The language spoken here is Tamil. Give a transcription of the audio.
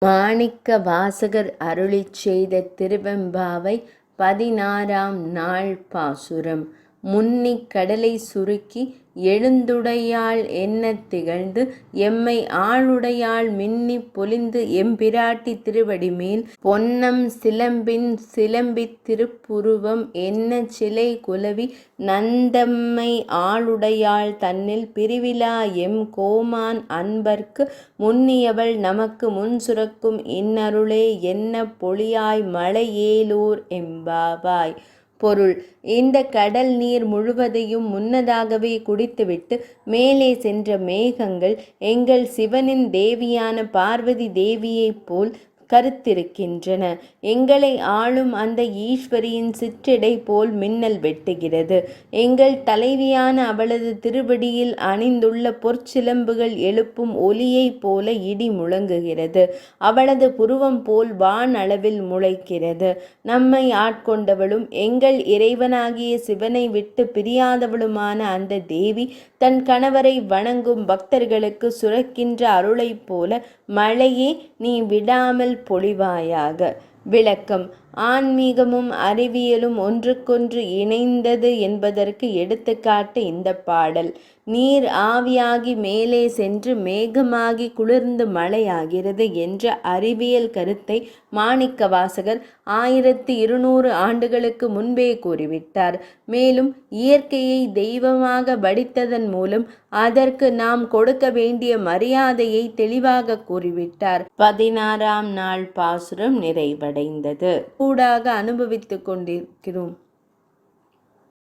மாணிக்க வாசகர் அருளிச் செய்த திருவெம்பாவை 16ஆம் நாள் பாசுரம். முன்னிக் கடலை சுருக்கி எழுந்துடையாள் என்னத் திகழ்ந்து எம்மை ஆளுடையாள் மின்னிப் பொலிந்து எம்பிராட்டி திருவடிமேல் பொன்னம் சிலம்பின் சிலம்பித் திருப்புருவம் என்னச் சிலை குலவி நந்தம்மை ஆளுடையாள் தன்னில் பிரிவிலா எம் கோமான் அன்பர்க்கு முன்னியவள் நமக்கு முன்சுரக்கும் இன்னருளே என்ன பொழியாய் மலையேலூர் எம்பாவாய். பொருள்: இந்த கடல் நீர் முழுவதையும் முன்னதாகவே குடித்துவிட்டு மேலே சென்ற மேகங்கள் எங்கள் சிவனின் தேவியான பார்வதி தேவியைப் போல் கருத்திருக்கின்றன. எங்களை ஆளும் அந்த ஈஸ்வரியின் சிற்றெடை போல் மின்னல் வெட்டுகிறது. எங்கள் தலைவியான அவளது திருவடியில் அணிந்துள்ள பொற்சிலம்புகள் எழுப்பும் ஒலியைப் போல இடி முழங்குகிறது. அவளது புருவம் போல் வான் அளவில் முளைக்கிறது. நம்மை ஆட்கொண்டவளும் எங்கள் இறைவனாகிய சிவனை விட்டு பிரியாதவளுமான அந்த தேவி தன் கணவரை வணங்கும் பக்தர்களுக்கு சுரக்கின்ற அருளைப் போல மழையே நீ விடாமல் பொழிவாயாக. விளக்கம்: ஆன்மீகமும் அறிவியலும் ஒன்றுக்கொன்று இணைந்தது என்பதற்கு எடுத்துக்காட்டு இந்த பாடல். நீர் ஆவியாகி மேலே சென்று மேகமாகி குளிர்ந்து மழையாகிறது என்ற அறிவியல் கருத்தை மாணிக்க வாசகர் 1200 ஆண்டுகளுக்கு முன்பே கூறிவிட்டார். மேலும் இயற்கையை தெய்வமாக வடித்ததன் மூலம் அதற்கு நாம் கொடுக்க வேண்டிய மரியாதையை தெளிவாக கூறிவிட்டார். 16ஆம் நாள் பாசுரம் நிறைவடைந்தது. கூடாக அனுபவித்துக் கொண்டிருக்கிறோம்.